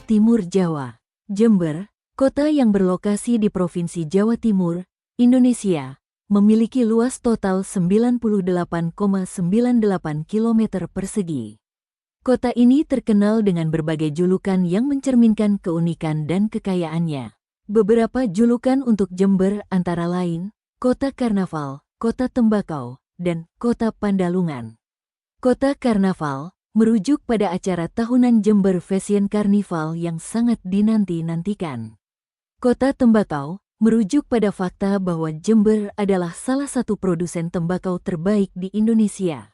Timur Jawa. Jember, kota yang berlokasi di Provinsi Jawa Timur, Indonesia, memiliki luas total 98,98 km persegi. Kota ini terkenal dengan berbagai julukan yang mencerminkan keunikan dan kekayaannya. Beberapa julukan untuk Jember antara lain, Kota Karnaval, Kota Tembakau, dan Kota Pandalungan. Kota Karnaval merujuk pada acara tahunan Jember Fashion Carnival yang sangat dinanti-nantikan. Kota Tembakau merujuk pada fakta bahwa Jember adalah salah satu produsen tembakau terbaik di Indonesia.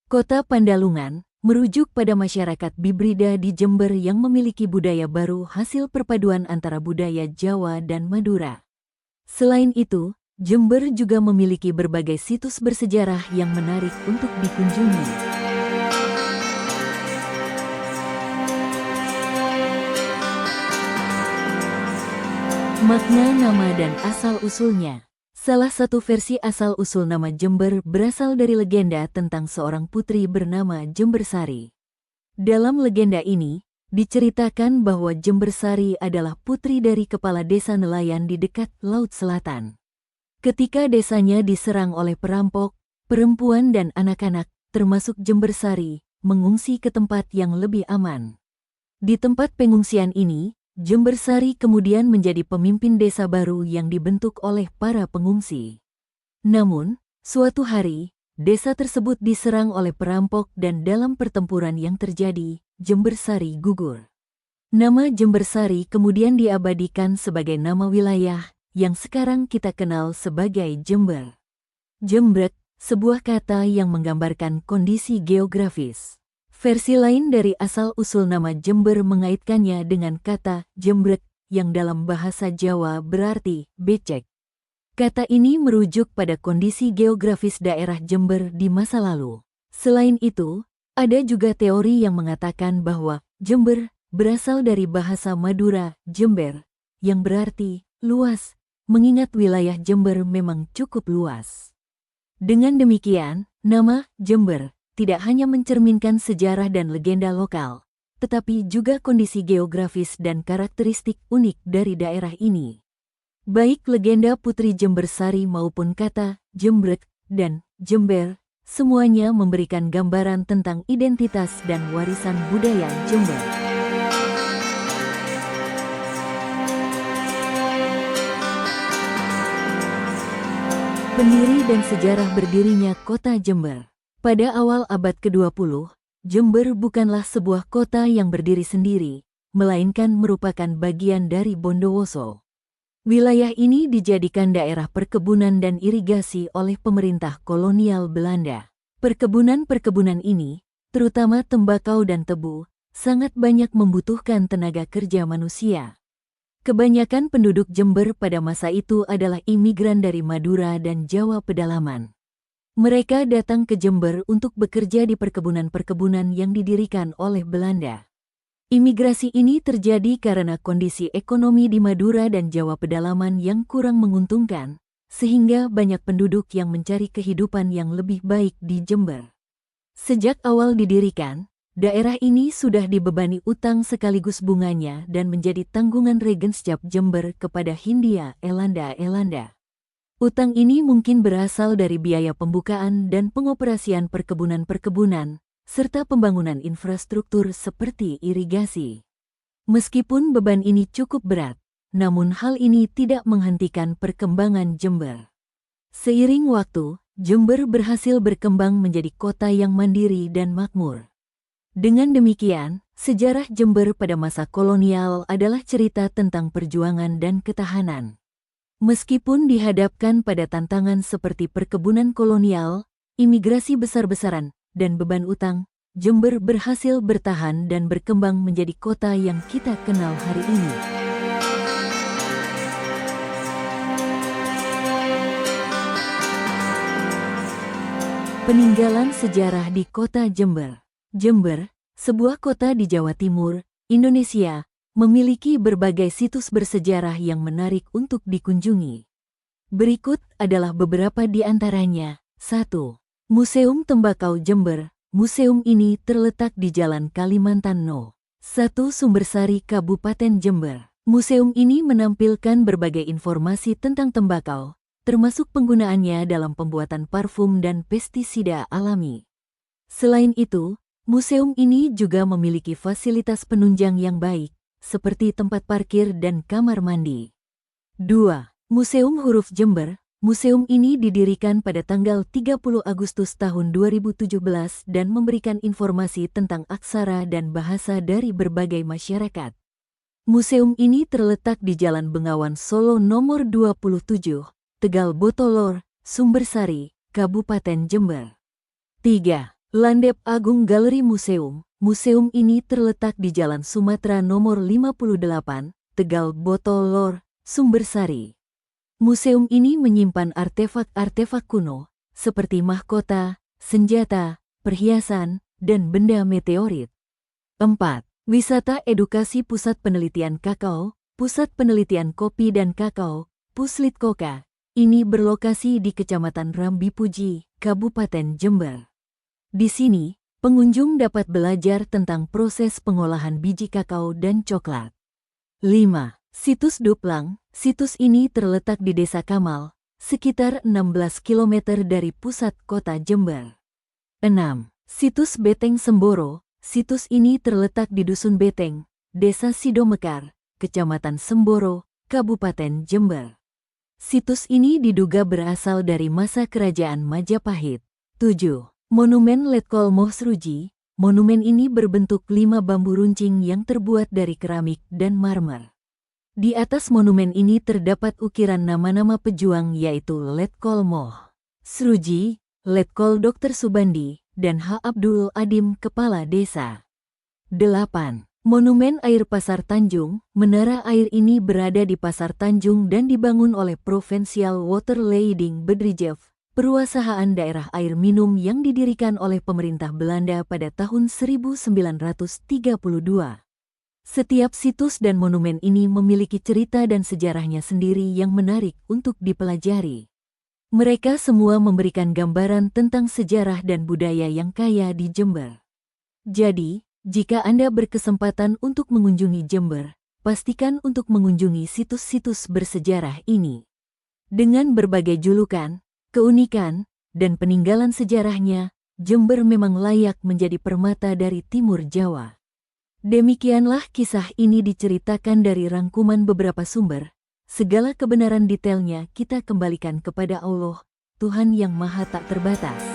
Kota Pandalungan merujuk pada masyarakat Bibrida di Jember yang memiliki budaya baru hasil perpaduan antara budaya Jawa dan Madura. Selain itu, Jember juga memiliki berbagai situs bersejarah yang menarik untuk dikunjungi. Makna nama dan asal-usulnya. Salah satu versi asal-usul nama Jember berasal dari legenda tentang seorang putri bernama Jembersari. Dalam legenda ini, diceritakan bahwa Jembersari adalah putri dari kepala desa nelayan di dekat Laut Selatan. Ketika desanya diserang oleh perampok, perempuan dan anak-anak, termasuk Jembersari, mengungsi ke tempat yang lebih aman. Di tempat pengungsian ini, Jembersari kemudian menjadi pemimpin desa baru yang dibentuk oleh para pengungsi. Namun, suatu hari, desa tersebut diserang oleh perampok dan dalam pertempuran yang terjadi, Jembersari gugur. Nama Jembersari kemudian diabadikan sebagai nama wilayah yang sekarang kita kenal sebagai Jember. Jembrek, sebuah kata yang menggambarkan kondisi geografis. Versi lain dari asal-usul nama Jember mengaitkannya dengan kata jembrek yang dalam bahasa Jawa berarti becek. Kata ini merujuk pada kondisi geografis daerah Jember di masa lalu. Selain itu, ada juga teori yang mengatakan bahwa Jember berasal dari bahasa Madura jember, yang berarti luas, mengingat wilayah Jember memang cukup luas. Dengan demikian, nama Jember tidak hanya mencerminkan sejarah dan legenda lokal, tetapi juga kondisi geografis dan karakteristik unik dari daerah ini. Baik legenda Putri Jembersari maupun kata jembrek dan jember, semuanya memberikan gambaran tentang identitas dan warisan budaya Jember. Pendiri dan sejarah berdirinya Kota Jember. Pada awal abad ke-20, Jember bukanlah sebuah kota yang berdiri sendiri, melainkan merupakan bagian dari Bondowoso. Wilayah ini dijadikan daerah perkebunan dan irigasi oleh pemerintah kolonial Belanda. Perkebunan-perkebunan ini, terutama tembakau dan tebu, sangat banyak membutuhkan tenaga kerja manusia. Kebanyakan penduduk Jember pada masa itu adalah imigran dari Madura dan Jawa pedalaman. Mereka datang ke Jember untuk bekerja di perkebunan-perkebunan yang didirikan oleh Belanda. Imigrasi ini terjadi karena kondisi ekonomi di Madura dan Jawa pedalaman yang kurang menguntungkan, sehingga banyak penduduk yang mencari kehidupan yang lebih baik di Jember. Sejak awal didirikan, daerah ini sudah dibebani utang sekaligus bunganya dan menjadi tanggungan Regensjap Jember kepada Hindia Elanda. Utang ini mungkin berasal dari biaya pembukaan dan pengoperasian perkebunan-perkebunan, serta pembangunan infrastruktur seperti irigasi. Meskipun beban ini cukup berat, namun hal ini tidak menghentikan perkembangan Jember. Seiring waktu, Jember berhasil berkembang menjadi kota yang mandiri dan makmur. Dengan demikian, sejarah Jember pada masa kolonial adalah cerita tentang perjuangan dan ketahanan. Meskipun dihadapkan pada tantangan seperti perkebunan kolonial, imigrasi besar-besaran, dan beban utang, Jember berhasil bertahan dan berkembang menjadi kota yang kita kenal hari ini. Peninggalan sejarah di Kota Jember. Jember, sebuah kota di Jawa Timur, Indonesia, memiliki berbagai situs bersejarah yang menarik untuk dikunjungi. Berikut adalah beberapa di antaranya. 1. Museum Tembakau Jember. Museum ini terletak di Jalan Kalimantan No. 1. Sumbersari, Kabupaten Jember. Museum ini menampilkan berbagai informasi tentang tembakau, termasuk penggunaannya dalam pembuatan parfum dan pestisida alami. Selain itu, museum ini juga memiliki fasilitas penunjang yang baik, seperti tempat parkir dan kamar mandi. 2. Museum Huruf Jember. Museum ini didirikan pada tanggal 30 Agustus tahun 2017 dan memberikan informasi tentang aksara dan bahasa dari berbagai masyarakat. Museum ini terletak di Jalan Bengawan Solo nomor 27, Tegal Botolor, Sumbersari, Kabupaten Jember. 3. Landep Agung Galeri Museum. Museum ini terletak di Jalan Sumatera nomor 58, Tegal Botolor, Sumbersari. Museum ini menyimpan artefak-artefak kuno, seperti mahkota, senjata, perhiasan, dan benda meteorit. 4. Wisata Edukasi Pusat Penelitian Kakao, Pusat Penelitian Kopi dan Kakao, Puslitkoka. Ini berlokasi di Kecamatan Rambipuji, Kabupaten Jember. Di sini, pengunjung dapat belajar tentang proses pengolahan biji kakao dan coklat. 5. Situs Duplang. Situs ini terletak di Desa Kamal, sekitar 16 km dari pusat kota Jember. 6. Situs Beteng Semboro. Situs ini terletak di Dusun Beteng, Desa Sidomekar, Kecamatan Semboro, Kabupaten Jember. Situs ini diduga berasal dari masa kerajaan Majapahit. 7. Monumen Letkol Moh Sruji. Monumen ini berbentuk 5 bambu runcing yang terbuat dari keramik dan marmer. Di atas monumen ini terdapat ukiran nama-nama pejuang yaitu Letkol Moh Sruji, Letkol Dr. Subandi, dan H. Abdul Adim, Kepala Desa. 8. Monumen Air Pasar Tanjung. Menara air ini berada di Pasar Tanjung dan dibangun oleh Provincial Water Leiding Bedrijf, perusahaan daerah air minum yang didirikan oleh pemerintah Belanda pada tahun 1932. Setiap situs dan monumen ini memiliki cerita dan sejarahnya sendiri yang menarik untuk dipelajari. Mereka semua memberikan gambaran tentang sejarah dan budaya yang kaya di Jember. Jadi, jika Anda berkesempatan untuk mengunjungi Jember, pastikan untuk mengunjungi situs-situs bersejarah ini. Dengan berbagai julukan, keunikan, dan peninggalan sejarahnya, Jember memang layak menjadi permata dari Timur Jawa. Demikianlah kisah ini diceritakan dari rangkuman beberapa sumber. Segala kebenaran detailnya kita kembalikan kepada Allah, Tuhan yang Maha Tak Terbatas.